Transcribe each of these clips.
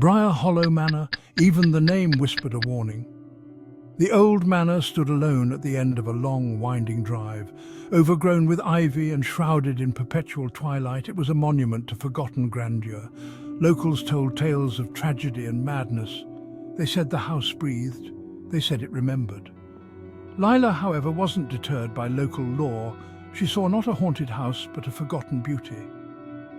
Bryah Hollow Manor, even the name whispered a warning. The old manor stood alone at the end of a long, winding drive. Overgrown with ivy and shrouded in perpetual twilight, it was a monument to forgotten grandeur. Locals told tales of tragedy and madness. They said the house breathed. They said it remembered. Lila, however, wasn't deterred by local lore. She saw not a haunted house, but a forgotten beauty.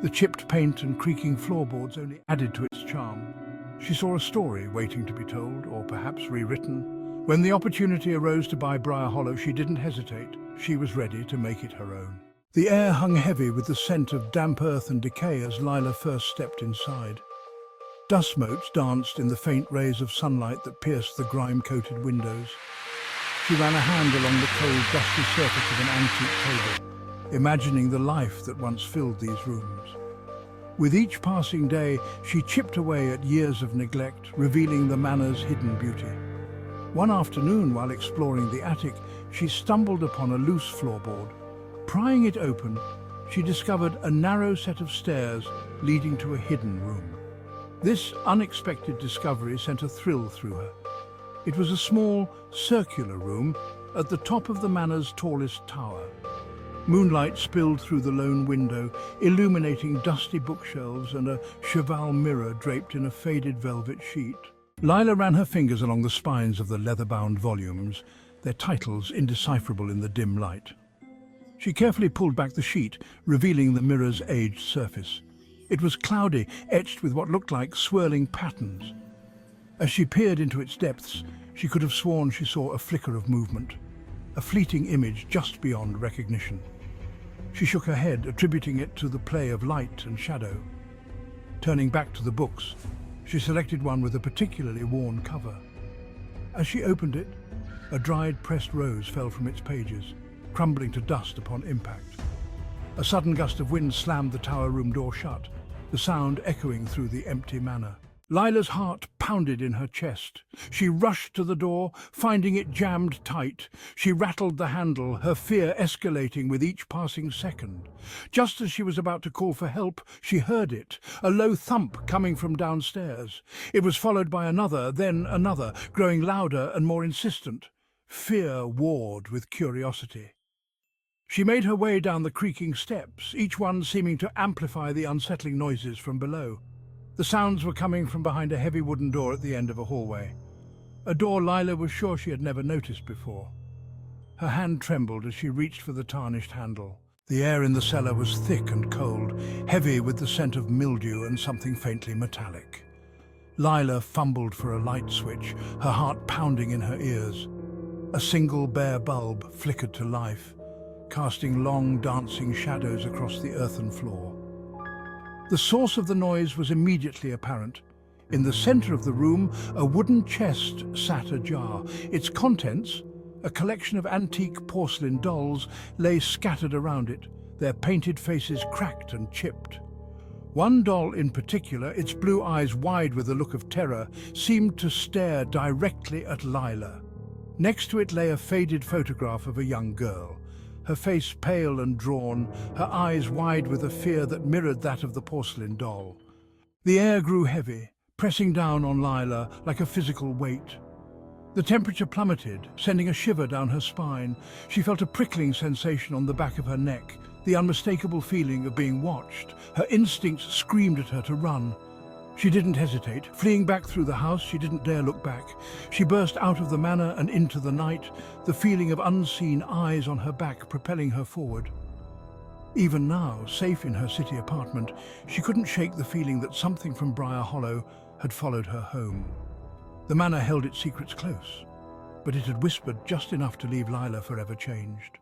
The chipped paint and creaking floorboards only added to its charm. She saw a story waiting to be told, or perhaps rewritten. When the opportunity arose to buy Bryah Hollow, she didn't hesitate. She was ready to make it her own. The air hung heavy with the scent of damp earth and decay as Lila first stepped inside. Dust motes danced in the faint rays of sunlight that pierced the grime-coated windows. She ran a hand along the cold, dusty surface of an antique table, imagining the life that once filled these rooms. With each passing day, she chipped away at years of neglect, revealing the manor's hidden beauty. One afternoon, while exploring the attic, she stumbled upon a loose floorboard. Prying it open, she discovered a narrow set of stairs leading to a hidden room. This unexpected discovery sent a thrill through her. It was a small, circular room at the top of the manor's tallest tower. Moonlight spilled through the lone window, illuminating dusty bookshelves and a cheval mirror draped in a faded velvet sheet. Lila ran her fingers along the spines of the leather-bound volumes, their titles indecipherable in the dim light. She carefully pulled back the sheet, revealing the mirror's aged surface. It was cloudy, etched with what looked like swirling patterns. As she peered into its depths, she could have sworn she saw a flicker of movement, a fleeting image just beyond recognition. She shook her head, attributing it to the play of light and shadow. Turning back to the books, she selected one with a particularly worn cover. As she opened it, a dried pressed rose fell from its pages, crumbling to dust upon impact. A sudden gust of wind slammed the tower room door shut, the sound echoing through the empty manor. Lila's heart pounded in her chest. She rushed to the door, finding it jammed tight. She rattled the handle, her fear escalating with each passing second. Just as she was about to call for help, she heard it, a low thump coming from downstairs. It was followed by another, then another, growing louder and more insistent. Fear warred with curiosity. She made her way down the creaking steps, each one seeming to amplify the unsettling noises from below. The sounds were coming from behind a heavy wooden door at the end of a hallway. A door Lila was sure she had never noticed before. Her hand trembled as she reached for the tarnished handle. The air in the cellar was thick and cold, heavy with the scent of mildew and something faintly metallic. Lila fumbled for a light switch, her heart pounding in her ears. A single bare bulb flickered to life, casting long, dancing shadows across the earthen floor. The source of the noise was immediately apparent. In the center of the room, a wooden chest sat ajar. Its contents, a collection of antique porcelain dolls, lay scattered around it, their painted faces cracked and chipped. One doll in particular, its blue eyes wide with a look of terror, seemed to stare directly at Lila. Next to it lay a faded photograph of a young girl. Her face pale and drawn, her eyes wide with a fear that mirrored that of the porcelain doll. The air grew heavy, pressing down on Lila like a physical weight. The temperature plummeted, sending a shiver down her spine. She felt a prickling sensation on the back of her neck, the unmistakable feeling of being watched. Her instincts screamed at her to run. She didn't hesitate. Fleeing back through the house, she didn't dare look back. She burst out of the manor and into the night, the feeling of unseen eyes on her back propelling her forward. Even now, safe in her city apartment, she couldn't shake the feeling that something from Bryah Hollow had followed her home. The manor held its secrets close, but it had whispered just enough to leave Lila forever changed.